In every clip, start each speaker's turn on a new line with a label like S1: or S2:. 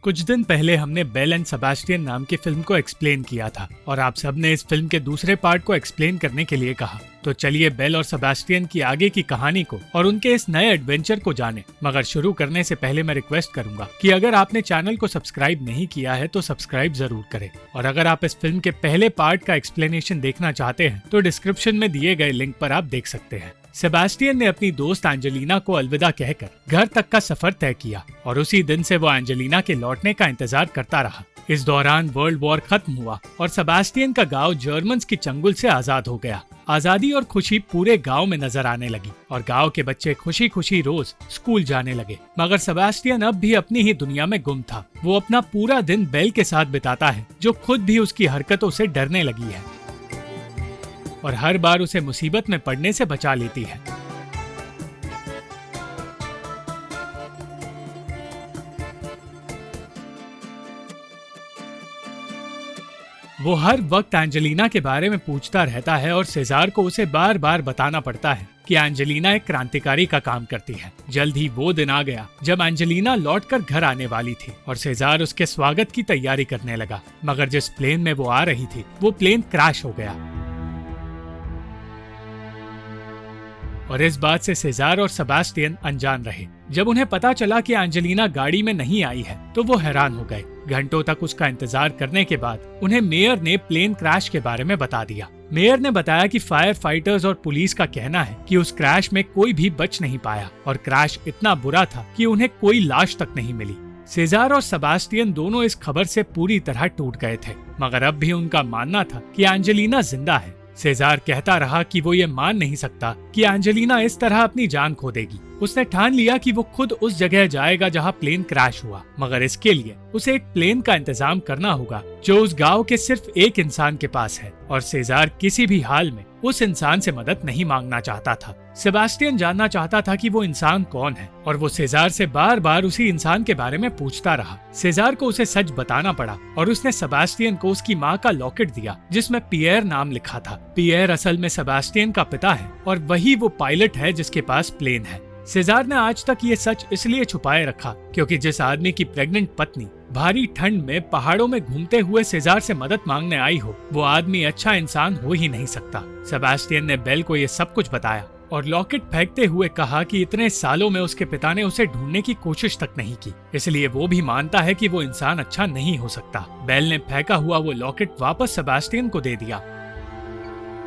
S1: कुछ दिन पहले हमने बेल एंड सेबास्टियन नाम की फिल्म को एक्सप्लेन किया था और आप सबने इस फिल्म के दूसरे पार्ट को एक्सप्लेन करने के लिए कहा। तो चलिए बेल और सेबास्टियन की आगे की कहानी को और उनके इस नए एडवेंचर को जाने। मगर शुरू करने से पहले मैं रिक्वेस्ट करूंगा कि अगर आपने चैनल को सब्सक्राइब नहीं किया है तो सब्सक्राइब जरूर करें। और अगर आप इस फिल्म के पहले पार्ट का एक्सप्लेनेशन देखना चाहते हैं तो डिस्क्रिप्शन में दिए गए लिंक पर आप देख सकते हैं। सेबास्टियन ने अपनी दोस्त एंजेलिना को अलविदा कहकर घर तक का सफर तय किया और उसी दिन से वो एंजेलिना के लौटने का इंतजार करता रहा। इस दौरान वर्ल्ड वॉर खत्म हुआ और सेबास्टियन का गांव जर्मन्स की चंगुल से आजाद हो गया। आजादी और खुशी पूरे गांव में नजर आने लगी और गांव के बच्चे खुशी खुशी रोज स्कूल जाने लगे। मगर सेबास्टियन अब भी अपनी ही दुनिया में गुम था। वो अपना पूरा दिन बेल के साथ बिताता है, जो खुद भी उसकी हरकतों से डरने लगी है और हर बार उसे मुसीबत में पड़ने से बचा लेती है। वो हर वक्त एंजेलिना के बारे में पूछता रहता है और सेजार को उसे बार बार बताना पड़ता है कि एंजेलिना एक क्रांतिकारी का काम करती है। जल्द ही वो दिन आ गया जब एंजेलिना लौटकर घर आने वाली थी और सेजार उसके स्वागत की तैयारी करने लगा। मगर जिस प्लेन में वो आ रही थी वो प्लेन क्रैश हो गया और इस बात से सेजार और सेबास्टियन अनजान रहे। जब उन्हें पता चला कि एंजेलिना गाड़ी में नहीं आई है तो वो हैरान हो गए। घंटों तक उसका इंतजार करने के बाद उन्हें मेयर ने प्लेन क्रैश के बारे में बता दिया। मेयर ने बताया कि फायर फाइटर्स और पुलिस का कहना है कि उस क्रैश में कोई भी बच नहीं पाया और क्रैश इतना बुरा था कि उन्हें कोई लाश तक नहीं मिली। सेजार और सेबास्टियन दोनों इस खबर से पूरी तरह टूट गए थे, मगर अब भी उनका मानना था कि एंजेलिना जिंदा है। सेजार कहता रहा कि वो ये मान नहीं सकता कि एंजेलिना इस तरह अपनी जान खो देगी। उसने ठान लिया कि वो खुद उस जगह जाएगा जहां प्लेन क्रैश हुआ, मगर इसके लिए उसे एक प्लेन का इंतजाम करना होगा जो उस गांव के सिर्फ एक इंसान के पास है और सेजार किसी भी हाल में उस इंसान से मदद नहीं मांगना चाहता था। सेबास्टियन जानना चाहता था कि वो इंसान कौन है और वो सेजार से बार बार उसी इंसान के बारे में पूछता रहा। सेजार को उसे सच बताना पड़ा और उसने सेबास्टियन को उसकी माँ का लॉकेट दिया जिसमें पियर नाम लिखा था। पियर असल में सेबास्टियन का पिता है और वही वो पायलट है जिसके पास प्लेन है। सेजार ने आज तक ये सच इसलिए छुपाए रखा क्योंकि जिस आदमी की प्रेग्नेंट पत्नी भारी ठंड में पहाड़ों में घूमते हुए सेजार से मदद मांगने आई हो, वो आदमी अच्छा इंसान हो ही नहीं सकता। सेबास्टियन ने बेल को ये सब कुछ बताया और लॉकेट फेंकते हुए कहा कि इतने सालों में उसके पिता ने उसे ढूंढने की कोशिश तक नहीं की, इसलिए वो भी मानता है कि वो इंसान अच्छा नहीं हो सकता। बेल ने फेंका हुआ वो लॉकेट वापस सेबास्टियन को दे दिया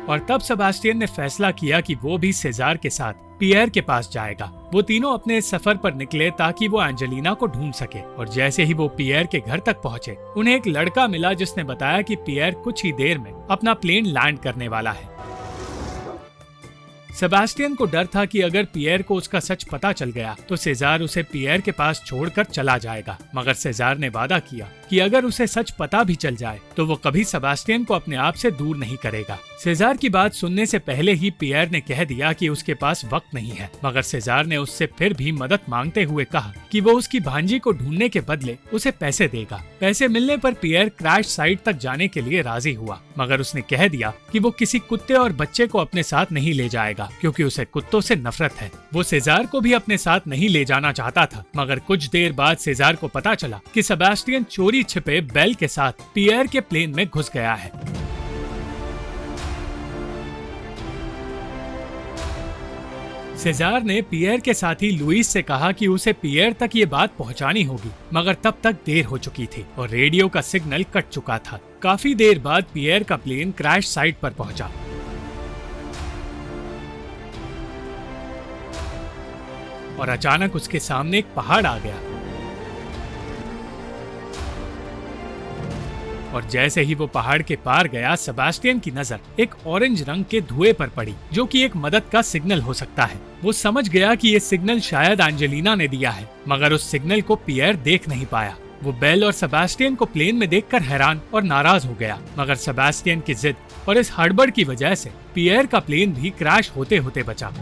S1: और तब सेबास्टियन ने फैसला किया कि वो भी सेजार के साथ पियर के पास जाएगा। वो तीनों अपने सफर पर निकले ताकि वो एंजेलिना को ढूंढ सके और जैसे ही वो पियर के घर तक पहुंचे उन्हें एक लड़का मिला जिसने बताया कि पियर कुछ ही देर में अपना प्लेन लैंड करने वाला है। सेबास्टियन को डर था कि अगर पियर को उसका सच पता चल गया तो सेजार उसे पियर के पास छोड़कर चला जाएगा, मगर सेजार ने वादा किया कि अगर उसे सच पता भी चल जाए तो वो कभी सेबास्टियन को अपने आप से दूर नहीं करेगा। सेजार की बात सुनने से पहले ही पियर ने कह दिया कि उसके पास वक्त नहीं है, मगर सेजार ने उससे फिर भी मदद मांगते हुए कहा कि वो उसकी भांजी को ढूंढने के बदले उसे पैसे देगा। पैसे मिलने पर पियर क्रैश साइट तक जाने के लिए राजी हुआ, मगर उसने कह दिया कि वो किसी कुत्ते और बच्चे को अपने साथ नहीं ले जाएगा क्योंकि उसे कुत्तों से नफरत है। वो सेजार को भी अपने साथ नहीं ले जाना चाहता था, मगर कुछ देर बाद सेजार को पता चला कि सेबास्टियन चोरी छिपे बेल के साथ पियर के प्लेन में घुस गया है। सेजार ने पियर के साथी लुइस से कहा कि उसे पियर तक ये बात पहुंचानी होगी, मगर तब तक देर हो चुकी थी और रेडियो का सिग्नल कट चुका था। काफी देर बाद पियर का प्लेन क्रैश साइट पर पहुंचा और अचानक उसके सामने एक पहाड़ आ गया और जैसे ही वो पहाड़ के पार गया सेबास्टियन की नजर एक ऑरेंज रंग के धुएं पर पड़ी जो कि एक मदद का सिग्नल हो सकता है। वो समझ गया कि ये सिग्नल शायद एंजेलिना ने दिया है, मगर उस सिग्नल को पियर देख नहीं पाया। वो बेल और सेबास्टियन को प्लेन में देखकर हैरान और नाराज हो गया, मगर सेबास्टियन की जिद और इस हड़बड़ की वजह से पियर का प्लेन भी क्रैश होते होते बचा।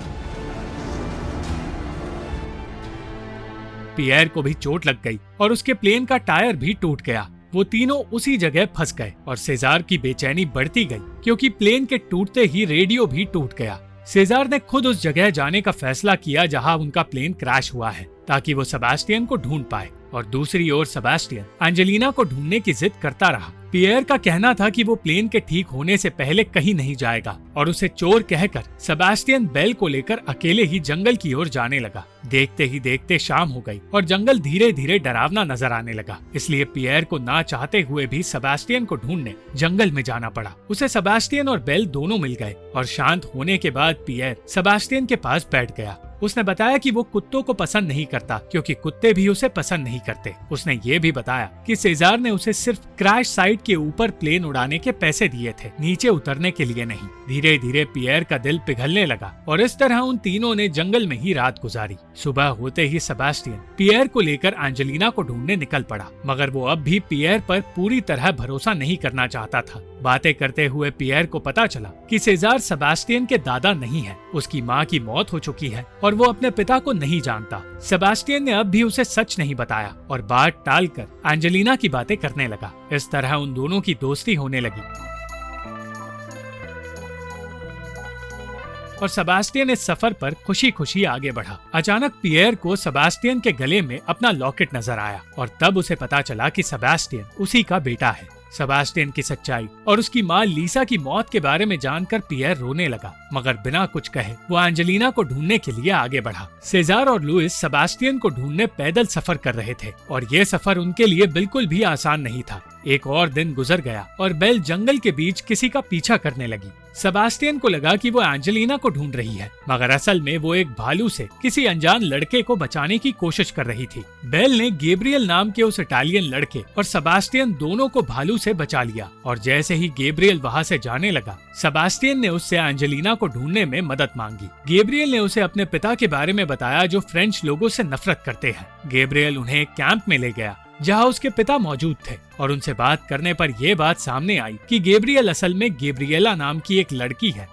S1: पियर को भी चोट लग गई और उसके प्लेन का टायर भी टूट गया। वो तीनों उसी जगह फंस गए और सेजार की बेचैनी बढ़ती गई क्योंकि प्लेन के टूटते ही रेडियो भी टूट गया। सेजार ने खुद उस जगह जाने का फैसला किया जहां उनका प्लेन क्रैश हुआ है ताकि वो सेबास्टियन को ढूंढ पाए। और दूसरी ओर सेबास्टियन एंजेलिना को ढूंढने की जिद करता रहा। पियर का कहना था कि वो प्लेन के ठीक होने से पहले कहीं नहीं जाएगा और उसे चोर कहकर सेबास्टियन बेल को लेकर अकेले ही जंगल की ओर जाने लगा। देखते ही देखते शाम हो गई और जंगल धीरे धीरे डरावना नजर आने लगा। इसलिए पियर को ना चाहते हुए भी सेबास्टियन को ढूंढने जंगल में जाना पड़ा। उसे सेबास्टियन और बेल दोनों मिल गए और शांत होने के बाद पियर सेबास्टियन के पास बैठ गया। उसने बताया कि वो कुत्तों को पसंद नहीं करता क्योंकि कुत्ते भी उसे पसंद नहीं करते। उसने ये भी बताया कि सेजार ने उसे सिर्फ क्रैश साइट के ऊपर प्लेन उड़ाने के पैसे दिए थे, नीचे उतरने के लिए नहीं। धीरे धीरे पियर का दिल पिघलने लगा और इस तरह उन तीनों ने जंगल में ही रात गुजारी। सुबह होते ही सेबास्टियन पियर को लेकर एंजेलिना को ढूंढने निकल पड़ा, मगर वो अब भी पियर पर पूरी तरह भरोसा नहीं करना चाहता था। बातें करते हुए पियर को पता चला कि सेजार सेबास्टियन के दादा नहीं है, उसकी माँ की मौत हो चुकी है और वो अपने पिता को नहीं जानता। सेबास्टियन ने अब भी उसे सच नहीं बताया और बात टालकर एंजेलिना की बातें करने लगा। इस तरह उन दोनों की दोस्ती होने लगी और सेबास्टियन इस सफर पर खुशी खुशी आगे बढ़ा। अचानक पियर को सेबास्टियन के गले में अपना लॉकेट नजर आया और तब उसे पता चला कि सेबास्टियन उसी का बेटा है। सेबास्टियन की सच्चाई और उसकी माँ लीसा की मौत के बारे में जानकर पियर रोने लगा, मगर बिना कुछ कहे वो एंजेलिना को ढूंढने के लिए आगे बढ़ा। सेजार और लुइस सेबास्टियन को ढूंढने पैदल सफर कर रहे थे और ये सफर उनके लिए बिल्कुल भी आसान नहीं था। एक और दिन गुजर गया और बेल जंगल के बीच किसी का पीछा करने लगी। सेबास्टियन को लगा कि वो एंजेलिना को ढूंढ रही है, मगर असल में वो एक भालू से किसी अनजान लड़के को बचाने की कोशिश कर रही थी। बेल ने गैब्रियल नाम के उस इटालियन लड़के और सेबास्टियन दोनों को भालू से बचा लिया और जैसे ही गैब्रियल वहाँ से जाने लगा, सेबास्टियन ने उससे एंजेलिना को ढूंढने में मदद मांगी। गैब्रियल ने उसे अपने पिता के बारे में बताया जो फ्रेंच लोगों से नफरत करते हैं। गैब्रियल उन्हें एक कैंप में ले गया जहां उसके पिता मौजूद थे और उनसे बात करने पर यह बात सामने आई कि गैब्रियल असल में गैब्रिएला नाम की एक लड़की है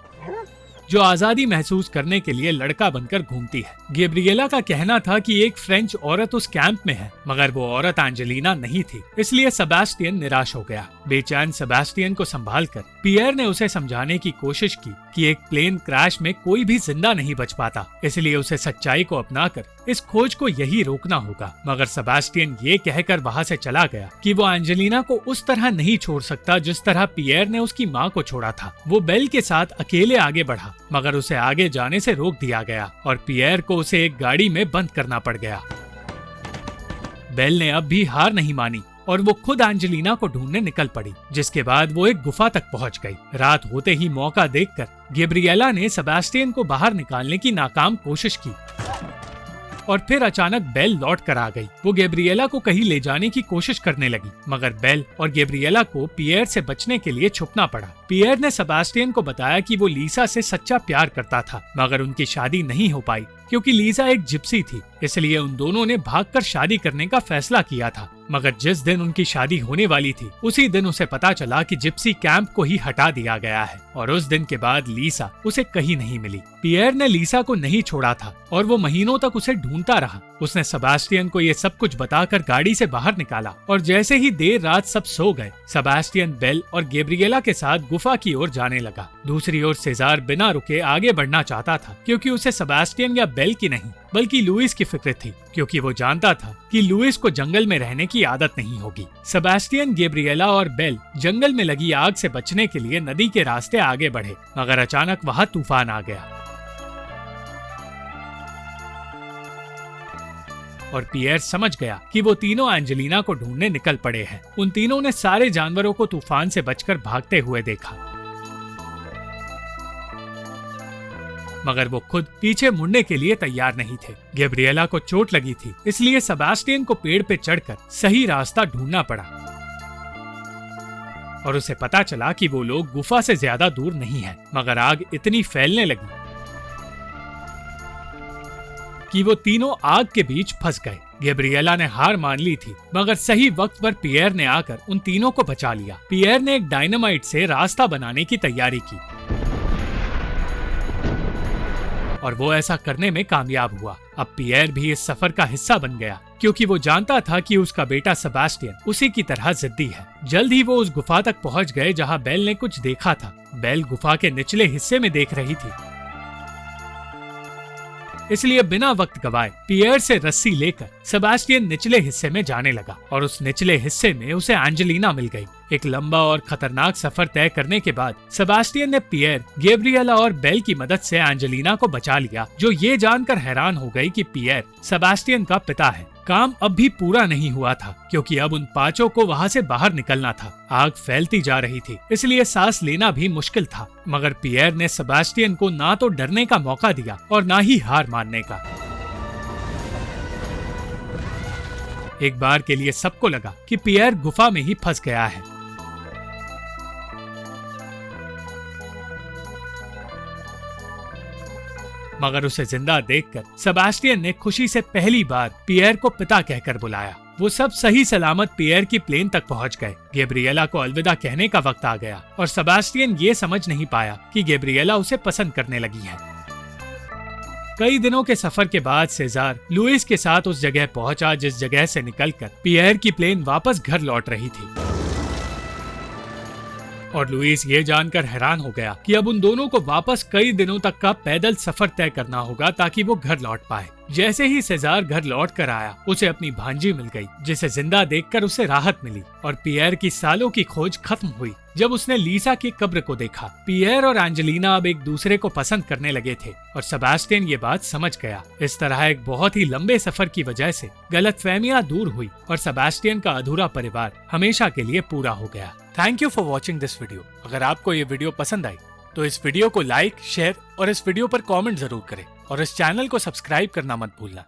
S1: जो आजादी महसूस करने के लिए लड़का बनकर घूमती है। गैब्रिएला का कहना था कि एक फ्रेंच औरत उस कैंप में है, मगर वो औरत एंजेलिना नहीं थी। इसलिए सेबास्टियन निराश हो गया। बेचैन सेबास्टियन को संभालकर पियर ने उसे समझाने की कोशिश की कि एक प्लेन क्रैश में कोई भी जिंदा नहीं बच पाता, इसलिए उसे सच्चाई को अपनाकर इस खोज को यही रोकना होगा। मगर सेबास्टियन ये कहकर वहाँ से चला गया कि वो एंजेलिना को उस तरह नहीं छोड़ सकता जिस तरह पियर ने उसकी माँ को छोड़ा था। वो बेल के साथ अकेले आगे बढ़ा, मगर उसे आगे जाने से रोक दिया गया और पियर को उसे एक गाड़ी में बंद करना पड़ गया। बेल ने अब भी हार नहीं मानी और वो खुद एंजेलिना को ढूंढने निकल पड़ी, जिसके बाद वो एक गुफा तक पहुंच गई। रात होते ही मौका देखकर गैब्रिएला ने सेबास्टियन को बाहर निकालने की नाकाम कोशिश की और फिर अचानक बेल लौट कर आ गई। वो गैब्रिएला को कहीं ले जाने की कोशिश करने लगी, मगर बेल और गैब्रिएला को पियर से बचने के लिए छुपना पड़ा। पियर ने सेबास्टियन को बताया कि वो लीसा से सच्चा प्यार करता था, मगर उनकी शादी नहीं हो पाई क्योंकि लीसा एक जिप्सी थी। इसलिए उन दोनों ने भागकर शादी करने का फैसला किया था। मगर जिस दिन उनकी शादी होने वाली थी उसी दिन उसे पता चला कि जिप्सी कैंप को ही हटा दिया गया है और उस दिन के बाद लीसा उसे कहीं नहीं मिली। पियर ने लीसा को नहीं छोड़ा था और वो महीनों तक उसे ढूंढता रहा। उसने सेबास्टियन को ये सब कुछ बताकर गाड़ी से बाहर निकाला और जैसे ही देर रात सब सो गए, सेबास्टियन बेल और गैब्रिएला के साथ गुफा की ओर जाने लगा। दूसरी ओर सेजार बिना रुके आगे बढ़ना चाहता था क्योंकि उसे सेबास्टियन या बेल की नहीं बल्कि लुइस की फिक्र थी, क्योंकि वो जानता था कि लुइस को जंगल में रहने की आदत नहीं होगी। सेबास्टियन, गैब्रिएला और बेल जंगल में लगी आग से बचने के लिए नदी के रास्ते आगे बढ़े, मगर अचानक वहाँ तूफान आ गया और पियर समझ गया कि वो तीनों एंजेलिना को ढूंढने निकल पड़े हैं। उन तीनों ने सारे जानवरों को तूफान से बचकर भागते हुए देखा, मगर वो खुद पीछे मुड़ने के लिए तैयार नहीं थे। गैब्रिएला को चोट लगी थी, इसलिए सेबास्टियन को पेड़ पे चढ़कर सही रास्ता ढूंढना पड़ा और उसे पता चला कि वो लोग गुफा से ज्यादा दूर नहीं है। मगर आग इतनी फैलने लगी कि वो तीनों आग के बीच फंस गए। गैब्रिएला ने हार मान ली थी, मगर सही वक्त पर पियर ने आकर उन तीनों को बचा लिया। पियर ने एक डायनामाइट से रास्ता बनाने की तैयारी की और वो ऐसा करने में कामयाब हुआ। अब पियर भी इस सफर का हिस्सा बन गया क्योंकि वो जानता था कि उसका बेटा सेबास्टियन उसी की तरह जिद्दी है। जल्द ही वो उस गुफा तक पहुंच गए जहां बेल ने कुछ देखा था। बेल गुफा के निचले हिस्से में देख रही थी। इसलिए बिना वक्त गवाए पियर से रस्सी लेकर सेबास्टियन निचले हिस्से में जाने लगा और उस निचले हिस्से में उसे एंजेलिना मिल गई। एक लंबा और खतरनाक सफर तय करने के बाद सेबास्टियन ने पियर, गैब्रिएला और बेल की मदद से एंजेलिना को बचा लिया, जो ये जानकर हैरान हो गई कि पियर सेबास्टियन का पिता है। काम अब भी पूरा नहीं हुआ था क्योंकि अब उन पांचों को वहाँ से बाहर निकलना था। आग फैलती जा रही थी, इसलिए सांस लेना भी मुश्किल था। मगर पियर ने सेबास्टियन को ना तो डरने का मौका दिया और ना ही हार मानने का। एक बार के लिए सबको लगा कि पियर गुफा में ही फंस गया है। मगर उसे जिंदा देखकर सेबास्टियन ने खुशी से पहली बार पियर को पिता कहकर बुलाया। वो सब सही सलामत पियर की प्लेन तक पहुंच गए। गैब्रिएला को अलविदा कहने का वक्त आ गया और सेबास्टियन ये समझ नहीं पाया कि गैब्रिएला उसे पसंद करने लगी है। कई दिनों के सफर के बाद सेजार लुइस के साथ उस जगह पहुंचा जिस जगह से निकलकर पियर की प्लेन वापस घर लौट रही थी। और लुइस ये जानकर हैरान हो गया कि अब उन दोनों को वापस कई दिनों तक का पैदल सफर तय करना होगा ताकि वो घर लौट पाए। जैसे ही सेजार घर लौट कर आया, उसे अपनी भांजी मिल गई, जिसे जिंदा देखकर उसे राहत मिली और पियर की सालों की खोज खत्म हुई। जब उसने लीसा की कब्र को देखा, पियर और एंजेलिना अब एक दूसरे को पसंद करने लगे थे और सेबास्टियन ये बात समझ गया। इस तरह एक बहुत ही लंबे सफर की वजह से गलतफहमियां दूर हुई और सेबास्टियन का अधूरा परिवार हमेशा के लिए पूरा हो गया। Thank you for watching this video. अगर आपको ये वीडियो पसंद आई तो इस वीडियो को लाइक, शेयर और इस वीडियो पर कमेंट जरूर करें और इस चैनल को सब्सक्राइब करना मत भूलना।